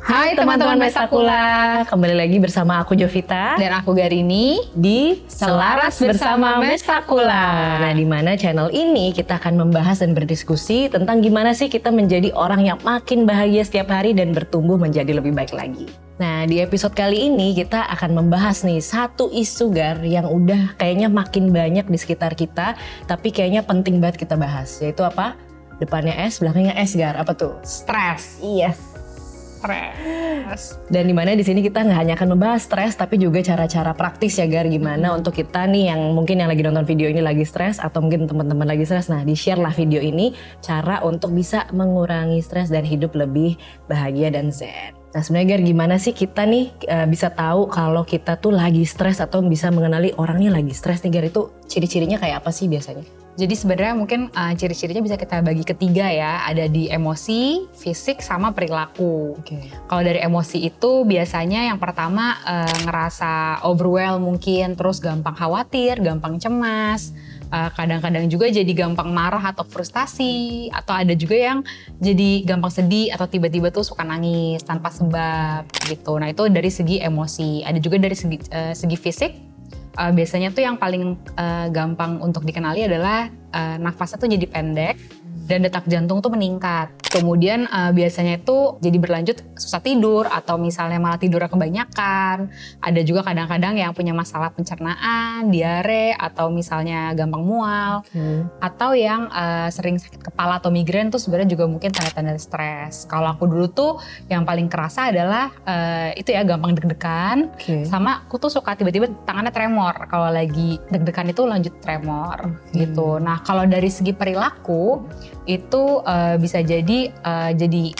Hai teman-teman Mestakula, kembali lagi bersama aku Jovita dan aku Garini di Selaras Bersama Mestakula. Nah, di mana channel ini kita akan membahas dan berdiskusi tentang gimana sih kita menjadi orang yang makin bahagia setiap hari dan bertumbuh menjadi lebih baik lagi. Nah, di episode kali ini kita akan membahas nih satu isu Gar yang udah kayaknya makin banyak di sekitar kita, tapi kayaknya penting banget kita bahas, yaitu apa? Depannya S, belakangnya S Gar, apa tuh? Stres. Yes. Stres. Dan dimana di sini kita nggak hanya akan membahas stres, tapi juga cara-cara praktis ya Gar, gimana untuk kita nih yang mungkin yang lagi nonton video ini lagi stres atau mungkin teman-teman lagi stres. Nah, di-share lah video ini cara untuk bisa mengurangi stres dan hidup lebih bahagia dan zen. Nah, sebenarnya Gar, gimana sih kita nih bisa tahu kalau kita tuh lagi stres atau bisa mengenali orangnya lagi stres nih Gar, itu ciri-cirinya kayak apa sih biasanya? Jadi sebenarnya mungkin ciri-cirinya bisa kita bagi ketiga ya, ada di emosi, fisik, sama perilaku. Kalau dari emosi itu biasanya yang pertama ngerasa overwhelmed mungkin, terus gampang khawatir, gampang cemas, kadang-kadang juga jadi gampang marah atau frustasi, atau ada juga yang jadi gampang sedih atau tiba-tiba tuh suka nangis tanpa sebab gitu. Nah itu dari segi emosi. Ada juga dari segi fisik. Biasanya tuh yang paling gampang untuk dikenali adalah nafasnya tuh jadi pendek dan detak jantung tuh meningkat. Kemudian biasanya itu jadi berlanjut susah tidur atau misalnya malah tidurnya kebanyakan. Ada juga kadang-kadang yang punya masalah pencernaan, diare atau misalnya gampang mual. Atau yang sering sakit kepala atau migrain tuh sebenarnya juga mungkin tanda-tanda stres. Kalau aku dulu tuh yang paling kerasa adalah itu ya gampang deg-degan. Sama aku tuh suka tiba-tiba tangannya tremor. Kalau lagi deg-degan itu lanjut tremor gitu. Nah kalau dari segi perilaku itu bisa jadi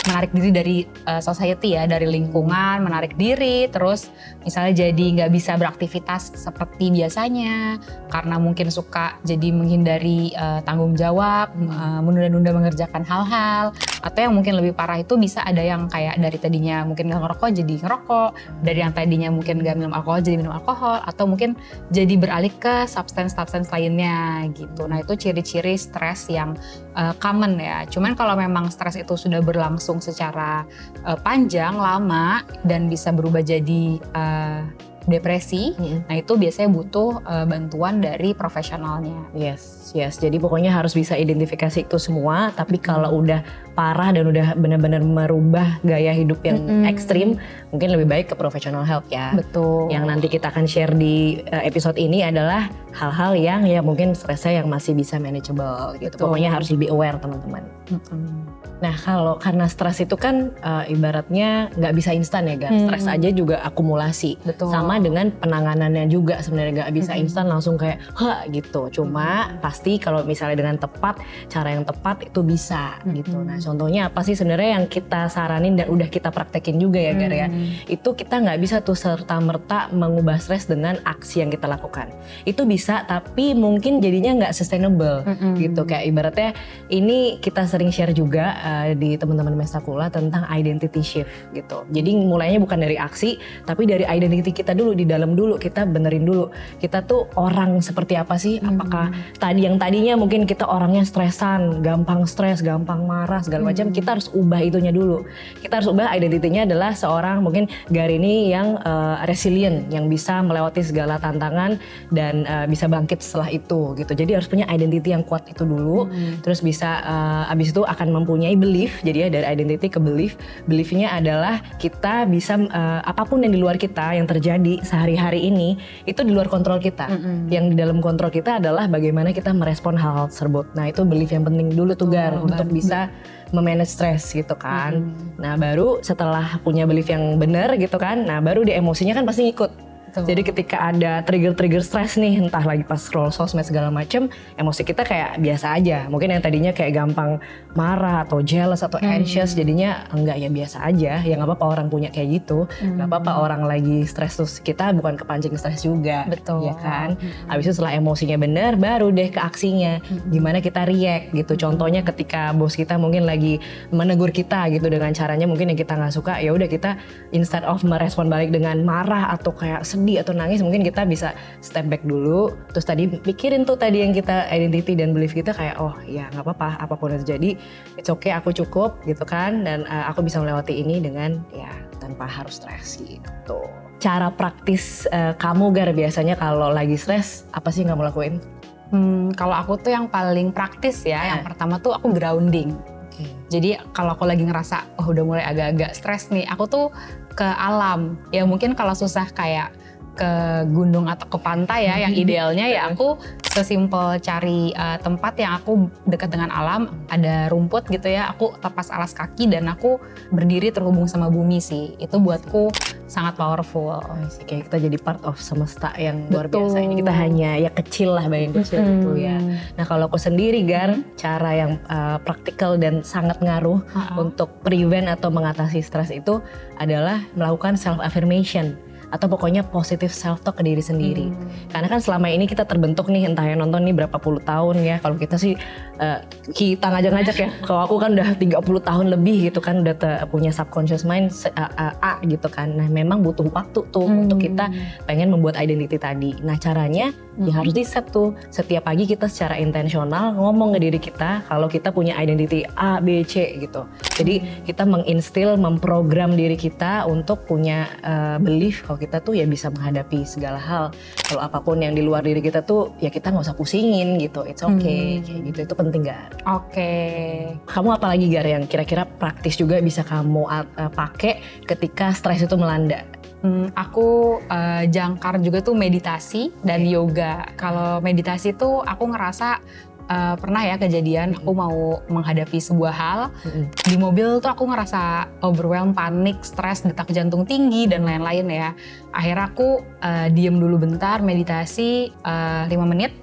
menarik diri dari society ya, dari lingkungan, menarik diri, terus misalnya jadi nggak bisa beraktivitas seperti biasanya karena mungkin suka jadi menghindari tanggung jawab, menunda-nunda mengerjakan hal-hal, atau yang mungkin lebih parah itu bisa ada yang kayak dari tadinya mungkin nggak ngerokok jadi ngerokok, dari yang tadinya mungkin nggak minum alkohol jadi minum alkohol, atau mungkin jadi beralih ke substance lainnya gitu. Nah itu ciri-ciri stres yang common ya. Cuman kalau memang stres itu sudah berlangsung secara panjang, lama dan bisa berubah jadi depresi, nah itu biasanya butuh bantuan dari profesionalnya. Yes. Jadi pokoknya harus bisa identifikasi itu semua. Tapi kalau udah parah dan udah benar-benar merubah gaya hidup yang ekstrim, mungkin lebih baik ke professional help ya. Betul. Yang nanti kita akan share di episode ini adalah hal-hal yang ya mungkin stresnya yang masih bisa manageable gitu. Betul. Pokoknya harus lebih aware teman-teman. Nah karena stres itu kan ibaratnya nggak bisa instan ya Gar. Stres aja juga akumulasi. Betul. Sama dengan penanganannya juga sebenarnya nggak bisa instan langsung kayak gitu. Cuma pasti kalau misalnya dengan tepat, cara yang tepat itu bisa gitu. Nah contohnya apa sih sebenarnya yang kita saranin dan udah kita praktekin juga ya Gar ya. Itu kita nggak bisa tuh serta-merta mengubah stres dengan aksi yang kita lakukan. Itu bisa tapi mungkin jadinya nggak sustainable gitu. Kayak ibaratnya ini kita sering share juga di teman-teman Mestakula tentang identity shift gitu. Jadi mulainya bukan dari aksi tapi dari identity kita dulu, di dalam dulu kita benerin dulu. Kita tuh orang seperti apa sih? Apakah yang tadinya mungkin kita orangnya stresan, gampang stres, gampang marah segala macam, kita harus ubah itunya dulu. Kita harus ubah identitinya adalah seorang mungkin Garini yang resilient, yang bisa melewati segala tantangan dan bisa bangkit setelah itu gitu. Jadi harus punya identity yang kuat itu dulu. Terus bisa abis itu akan mempunyai belief. Jadi ya dari identity ke belief. Beliefnya adalah kita bisa apapun yang di luar kita yang terjadi sehari-hari ini itu di luar kontrol kita. Yang di dalam kontrol kita adalah bagaimana kita merespon hal-hal tersebut. Nah itu belief yang penting dulu tuh Gar untuk bisa memanage stres gitu kan. Nah baru setelah punya belief yang benar gitu kan, nah baru di emosinya kan pasti ngikut. Jadi ketika ada trigger-trigger stres nih, entah lagi pas scroll sosmed segala macem, emosi kita kayak biasa aja. Mungkin yang tadinya kayak gampang marah atau jealous atau anxious, jadinya enggak ya biasa aja. Ya nggak apa-apa orang punya kayak gitu. Nggak apa-apa orang lagi stres terus kita bukan kepancing stres juga. Betul. Ya kan. Habis itu setelah emosinya benar, baru deh ke aksinya. Gimana kita react gitu. Contohnya ketika bos kita mungkin lagi menegur kita gitu dengan caranya mungkin yang kita nggak suka, ya udah kita instead of merespon balik dengan marah atau kayak sedih sedih atau nangis, mungkin kita bisa step back dulu, terus tadi pikirin tuh tadi yang kita identity dan belief kita kayak oh ya nggak apa-apa, apapun yang terjadi, it's okay, aku cukup gitu kan, dan aku bisa melewati ini dengan ya tanpa harus stres gitu. Cara praktis kamu Gar biasanya kalau lagi stres apa sih yang kamu lakuin? Kalau aku tuh yang paling praktis ya, yang pertama tuh aku grounding. Jadi kalau aku lagi ngerasa udah mulai agak-agak stres nih, aku tuh ke alam. Ya mungkin kalau susah kayak ke gunung atau ke pantai ya, yang idealnya ya aku sesimpel cari tempat yang aku dekat dengan alam, ada rumput gitu ya, aku lepas alas kaki dan aku berdiri terhubung sama bumi sih. Itu buatku sangat powerful. Kayak kita jadi part of semesta yang luar biasa. Ini kita hanya ya kecil lah, bagian kecil itu ya. Nah kalau aku sendiri Gar, cara yang praktikal dan sangat ngaruh untuk prevent atau mengatasi stres itu adalah melakukan self affirmation. Atau pokoknya positive self talk ke diri sendiri. Karena kan selama ini kita terbentuk nih, entah yang nonton nih berapa puluh tahun ya. Kalau kita sih kita ngajak-ngajak ya. Kalau aku kan udah 30 tahun lebih gitu kan, udah punya subconscious mind gitu kan. Nah memang butuh waktu tuh untuk kita pengen membuat identity tadi. Nah caranya ya harus di set tuh. Setiap pagi kita secara intensional ngomong ke diri kita kalau kita punya identity A, B, C gitu. Jadi kita menginstil, memprogram diri kita untuk punya belief kalau kita tuh ya bisa menghadapi segala hal. Kalau apapun yang di luar diri kita tuh ya kita nggak usah pusingin gitu. It's okay. Kayak gitu, itu penting Gar. Oke. Kamu apalagi Gar yang kira-kira praktis juga bisa kamu pakai ketika stres itu melanda? Aku jangkar juga tuh meditasi dan yoga. Kalau meditasi tuh aku ngerasa pernah ya kejadian aku mau menghadapi sebuah hal di mobil tuh aku ngerasa overwhelmed, panik, stres, detak jantung tinggi dan lain-lain ya. Akhirnya aku diem dulu bentar, meditasi 5 menit,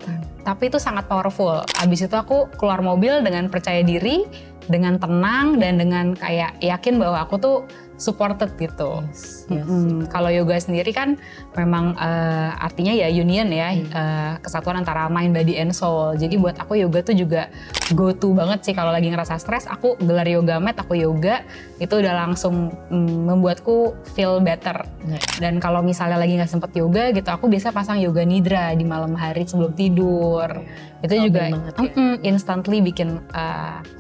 tapi itu sangat powerful. Abis itu aku keluar mobil dengan percaya diri, dengan tenang dan dengan kayak yakin bahwa aku tuh supported gitu. Yes. Kalau yoga sendiri kan memang artinya ya union ya, kesatuan antara mind, body, and soul. Jadi buat aku yoga tuh juga go to banget sih kalau lagi ngerasa stres. Aku gelar yoga mat, aku yoga itu udah langsung membuatku feel better. Dan kalau misalnya lagi nggak sempet yoga gitu, aku biasa pasang yoga nidra di malam hari sebelum tidur. Itu juga instantly bikin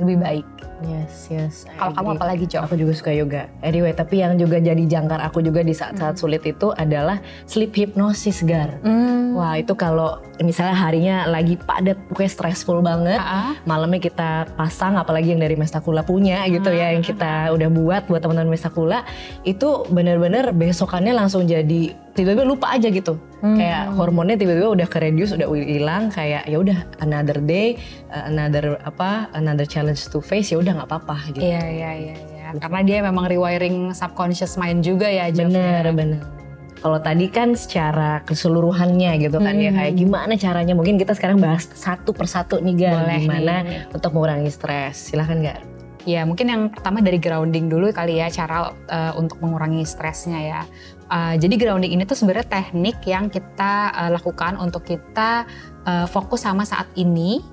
lebih baik. Yes. Kalau kamu apa lagi, Jo? Aku juga suka yoga. Anyway, tapi yang juga jadi jangkar aku juga di saat-saat sulit itu adalah sleep hypnosis Gar. Wah itu kalau misalnya harinya lagi padat, pokoknya stressful banget, malamnya kita pasang, apalagi yang dari Mestakula punya gitu ya, yang kita udah buat teman-teman Mestakula, itu bener-bener besokannya langsung jadi tiba-tiba lupa aja gitu. Kayak hormonnya tiba-tiba udah ke-reduce, udah hilang, kayak ya udah another day, another challenge to face, ya udah nggak apa-apa gitu. Iya. Karena dia memang rewiring subconscious mind juga ya, Jeff. Bener. Kalau tadi kan secara keseluruhannya gitu kan ya, kayak gimana caranya, mungkin kita sekarang bahas satu persatu nih Gar, gimana untuk mengurangi stres. Silahkan Gar. Ya mungkin yang pertama dari grounding dulu kali ya, cara untuk mengurangi stresnya ya. Jadi grounding ini tuh sebenarnya teknik yang kita lakukan untuk kita fokus sama saat ini,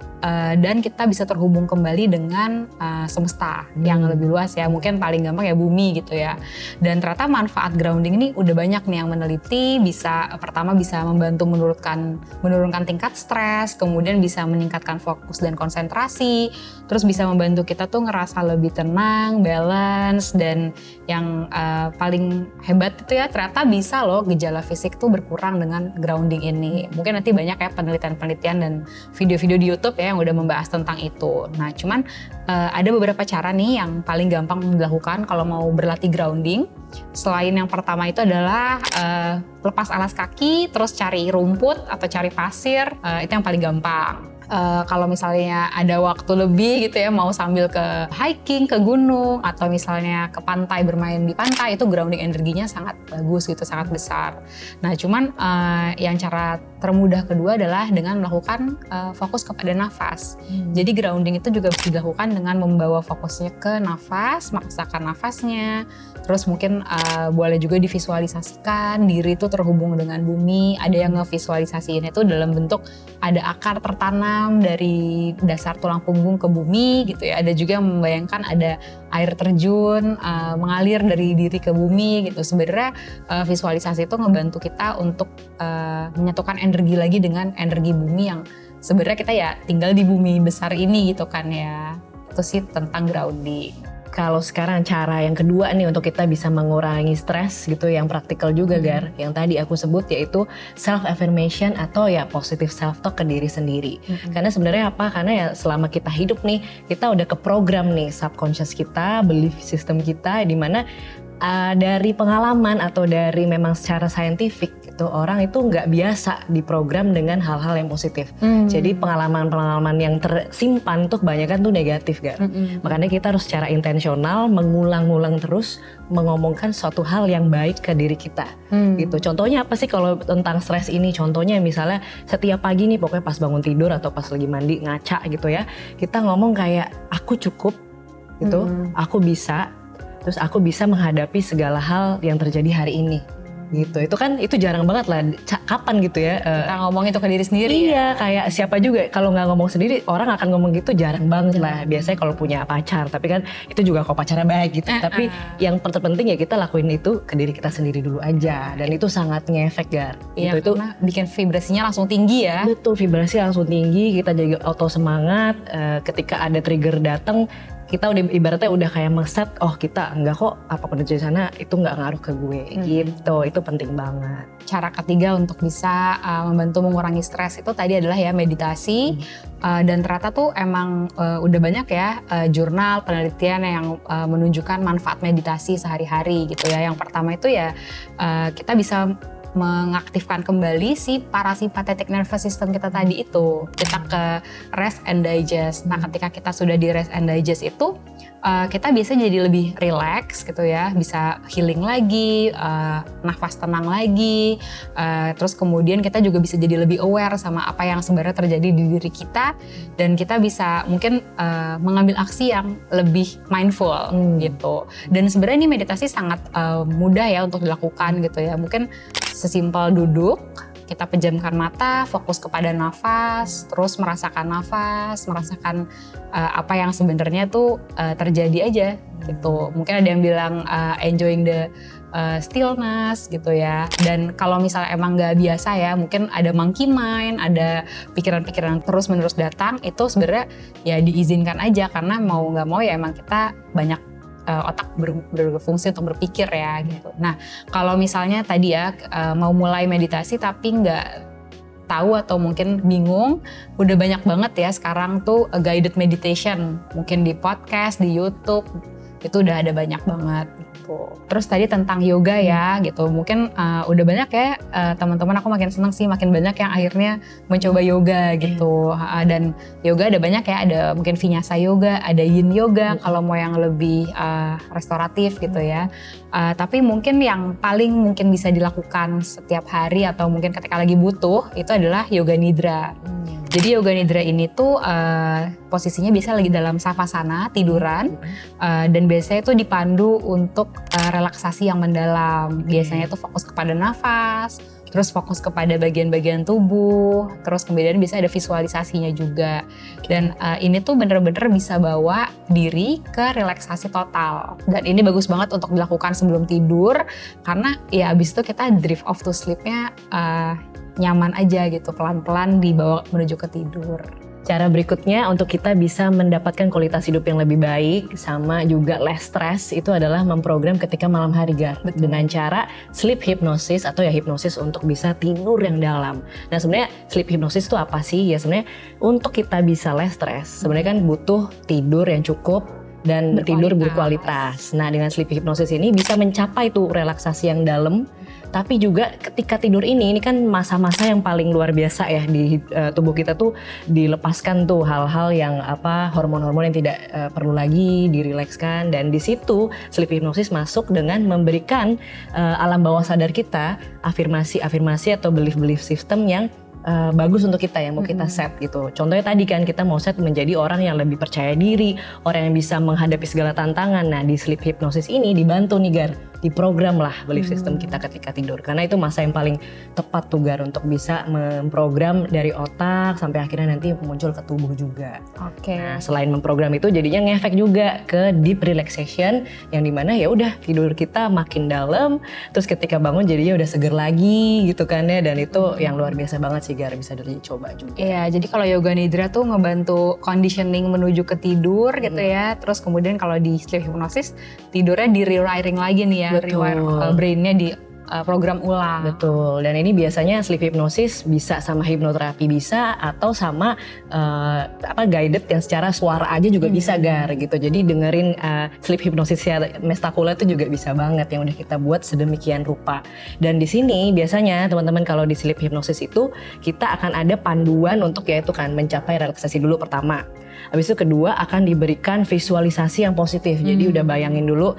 dan kita bisa terhubung kembali dengan semesta yang lebih luas ya, mungkin paling gampang ya bumi gitu ya. Dan ternyata manfaat grounding ini udah banyak nih yang meneliti, pertama bisa membantu menurunkan tingkat stres, kemudian bisa meningkatkan fokus dan konsentrasi, terus bisa membantu kita tuh ngerasa lebih tenang, balance, dan yang paling hebat itu ya ternyata bisa loh gejala fisik tuh berkurang dengan grounding ini. Mungkin nanti banyak ya penelitian dan video-video di YouTube ya yang udah membahas tentang itu. Nah cuman ada beberapa cara nih yang paling gampang dilakukan kalau mau berlatih grounding. Selain yang pertama itu adalah lepas alas kaki, terus cari rumput atau cari pasir, itu yang paling gampang. Kalau misalnya ada waktu lebih gitu ya, mau sambil ke hiking, ke gunung, atau misalnya ke pantai, bermain di pantai, itu grounding energinya sangat bagus gitu, sangat besar. Nah cuman yang cara termudah kedua adalah dengan melakukan fokus kepada nafas. Jadi grounding itu juga bisa dilakukan dengan membawa fokusnya ke nafas, maksakan nafasnya, terus mungkin boleh juga divisualisasikan diri itu terhubung dengan bumi. Ada yang ngevisualisasiin itu dalam bentuk ada akar tertanam dari dasar tulang punggung ke bumi gitu ya. Ada juga yang membayangkan ada air terjun mengalir dari diri ke bumi gitu. Sebenarnya visualisasi itu ngebantu kita untuk menyatukan energi lagi dengan energi bumi yang sebenarnya kita ya tinggal di bumi besar ini gitu kan ya. Itu sih tentang grounding. Kalau sekarang cara yang kedua nih untuk kita bisa mengurangi stres gitu, yang praktikal juga Gar, yang tadi aku sebut yaitu self affirmation atau ya positive self talk ke diri sendiri. Karena sebenarnya apa? Karena ya selama kita hidup nih, kita udah keprogram nih subconscious kita, belief system kita, di mana dari pengalaman atau dari memang secara saintifik itu orang itu nggak biasa diprogram dengan hal-hal yang positif. Jadi pengalaman-pengalaman yang tersimpan tuh kebanyakan tuh negatif Gar. Makanya kita harus secara intensional mengulang-ulang terus mengomongkan suatu hal yang baik ke diri kita. Gitu. Contohnya apa sih kalau tentang stres ini? Contohnya misalnya setiap pagi nih pokoknya pas bangun tidur atau pas lagi mandi ngaca gitu ya, kita ngomong kayak aku cukup gitu, aku bisa. Terus aku bisa menghadapi segala hal yang terjadi hari ini gitu. Itu kan itu jarang banget lah, kapan gitu ya kita ngomong itu ke diri sendiri. Iya, kayak siapa juga kalau nggak ngomong sendiri, orang akan ngomong gitu jarang banget lah. Biasanya kalau punya pacar, tapi kan itu juga kalau pacarnya baik gitu. Tapi yang terpenting ya kita lakuin itu ke diri kita sendiri dulu aja, dan itu sangat ngefek Gar. Iya, gitu, karena bikin vibrasinya langsung tinggi ya. Betul, vibrasi langsung tinggi, kita jadi auto semangat. Ketika ada trigger datang, kita udah ibaratnya udah kayak meset, oh kita enggak kok, apapun yang terjadi sana itu enggak ngaruh ke gue gitu. Itu penting banget. Cara ketiga untuk bisa membantu mengurangi stres itu tadi adalah ya meditasi. Dan ternyata tuh emang udah banyak ya jurnal penelitian yang menunjukkan manfaat meditasi sehari-hari gitu ya. Yang pertama itu ya kita bisa mengaktifkan kembali si parasympathetic nervous system kita tadi itu. Kita ke rest and digest. Nah, ketika kita sudah di rest and digest itu, kita biasanya jadi lebih relax gitu ya, bisa healing lagi, nafas tenang lagi, terus kemudian kita juga bisa jadi lebih aware sama apa yang sebenarnya terjadi di diri kita, dan kita bisa mungkin mengambil aksi yang lebih mindful gitu. Dan sebenarnya ini meditasi sangat mudah ya untuk dilakukan gitu ya. Mungkin sesimpel duduk, kita pejamkan mata, fokus kepada nafas, terus merasakan nafas, merasakan apa yang sebenarnya tuh terjadi aja gitu. Mungkin ada yang bilang enjoying the stillness gitu ya. Dan kalau misalnya emang nggak biasa ya, mungkin ada monkey mind, ada pikiran-pikiran terus-menerus datang, itu sebenarnya ya diizinkan aja, karena mau nggak mau ya emang kita banyak otak berfungsi untuk berpikir ya gitu. Nah, kalau misalnya tadi ya mau mulai meditasi tapi nggak tahu atau mungkin bingung, udah banyak banget ya sekarang tuh guided meditation, mungkin di podcast, di YouTube, itu udah ada banyak banget gitu. Terus tadi tentang yoga ya gitu, mungkin udah banyak ya teman-teman, aku makin seneng sih makin banyak yang akhirnya mencoba yoga gitu. Dan yoga ada banyak ya, ada mungkin vinyasa yoga, ada yin yoga kalau mau yang lebih restoratif gitu ya. Tapi mungkin yang paling mungkin bisa dilakukan setiap hari atau mungkin ketika lagi butuh itu adalah yoga nidra. Jadi yoga nidra ini tuh posisinya biasa lagi dalam savasana, tiduran, dan biasanya itu dipandu untuk relaksasi yang mendalam. Biasanya itu fokus kepada nafas, terus fokus kepada bagian-bagian tubuh, terus kemudian bisa ada visualisasinya juga. Dan ini tuh bener-bener bisa bawa diri ke relaksasi total. Dan ini bagus banget untuk dilakukan sebelum tidur, karena ya abis itu kita drift off to sleep-nya nyaman aja gitu, pelan-pelan dibawa menuju ke tidur. Cara berikutnya untuk kita bisa mendapatkan kualitas hidup yang lebih baik sama juga less stress itu adalah memprogram ketika malam hari Gar. Dengan cara sleep hypnosis atau ya hipnosis untuk bisa tidur yang dalam. Nah sebenarnya sleep hypnosis itu apa sih? Ya sebenarnya untuk kita bisa less stress sebenarnya kan butuh tidur yang cukup dan tidur berkualitas. Nah dengan sleep hypnosis ini bisa mencapai tuh relaksasi yang dalam. Tapi juga ketika tidur ini kan masa-masa yang paling luar biasa ya di tubuh kita tuh, dilepaskan tuh hal-hal yang hormon-hormon yang tidak perlu lagi dirilekskan, dan di situ sleep hypnosis masuk dengan memberikan alam bawah sadar kita afirmasi atau belief system yang bagus untuk kita, yang mau kita set gitu. Contohnya tadi kan kita mau set menjadi orang yang lebih percaya diri, orang yang bisa menghadapi segala tantangan. Nah di sleep hypnosis ini dibantu nih Gar diprogram lah belief system kita ketika tidur. Karena itu masa yang paling tepat tuh Gar untuk bisa memprogram dari otak sampai akhirnya nanti muncul ke tubuh juga. Nah, selain memprogram itu jadinya ngefek juga ke deep relaxation yang dimana ya udah tidur kita makin dalam, terus ketika bangun jadinya udah seger lagi gitu kan ya, dan itu yang luar biasa banget sih Gar, bisa dicoba juga. Iya, jadi kalau yoga nidra tuh ngebantu conditioning menuju ke tidur gitu ya. Terus kemudian kalau di sleep hypnosis tidurnya di rewiring lagi nih ya, rewire brainnya di program ulang. Betul, dan ini biasanya sleep hypnosis bisa sama hipnoterapi bisa, atau sama guided yang secara suara aja juga bisa Gar gitu. Jadi dengerin sleep hypnosis Mestakula itu juga bisa banget yang udah kita buat sedemikian rupa. Dan di sini biasanya teman-teman kalau di sleep hypnosis itu kita akan ada panduan untuk yaitu kan mencapai relaksasi dulu pertama. Habis itu kedua akan diberikan visualisasi yang positif. Jadi udah bayangin dulu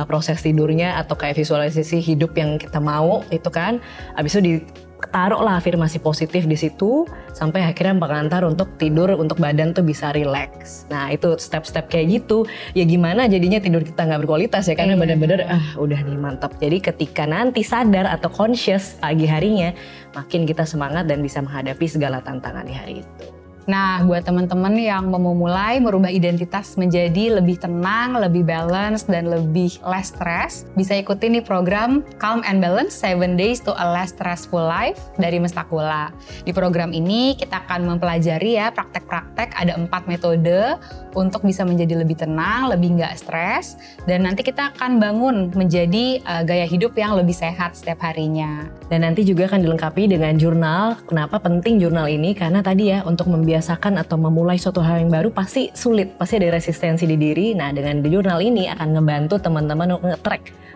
proses tidurnya atau kayak visualisasi hidup yang kita mau itu kan. Habis itu ditaruh lah afirmasi positif di situ sampai akhirnya pengantar untuk tidur, untuk badan tuh bisa relax. Nah itu step-step kayak gitu. Ya gimana jadinya tidur kita nggak berkualitas ya, karena bener-bener udah nih mantap. Jadi ketika nanti sadar atau conscious pagi harinya, makin kita semangat dan bisa menghadapi segala tantangan di hari itu. Nah, buat teman-teman yang mau memulai merubah identitas menjadi lebih tenang, lebih balance, dan lebih less stress, bisa ikutin nih program Calm and Balance 7 Days to a Less Stressful Life dari Mestakula. Di program ini kita akan mempelajari ya praktek-praktek, ada 4 metode untuk bisa menjadi lebih tenang, lebih nggak stres, dan nanti kita akan bangun menjadi gaya hidup yang lebih sehat setiap harinya. Dan nanti juga akan dilengkapi dengan jurnal. Kenapa penting jurnal ini? Karena tadi ya untuk membiasakan atau memulai suatu hal yang baru pasti sulit, pasti ada resistensi di diri. Nah dengan di jurnal ini akan ngebantu teman-teman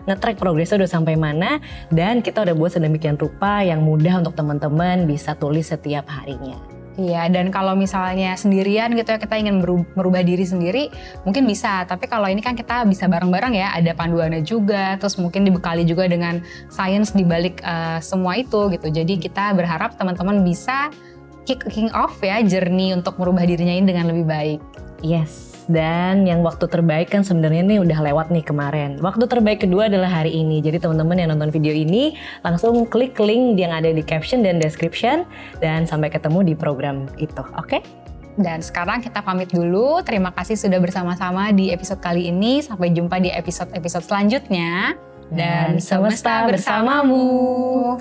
nge-track progresnya udah sampai mana, dan kita udah buat sedemikian rupa yang mudah untuk teman-teman bisa tulis setiap harinya. Iya, dan kalau misalnya sendirian gitu ya, kita ingin merubah diri sendiri, mungkin bisa. Tapi kalau ini kan kita bisa bareng-bareng ya, ada panduannya juga, terus mungkin dibekali juga dengan sains di balik semua itu gitu. Jadi kita berharap teman-teman bisa kicking off ya journey untuk merubah dirinya ini dengan lebih baik. Yes, dan yang waktu terbaik kan sebenarnya nih udah lewat nih kemarin. Waktu terbaik kedua adalah hari ini. Jadi teman-teman yang nonton video ini langsung klik link yang ada di caption dan description, dan sampai ketemu di program itu, oke? Dan sekarang kita pamit dulu. Terima kasih sudah bersama-sama di episode kali ini. Sampai jumpa di episode-episode selanjutnya. Dan semesta bersamamu.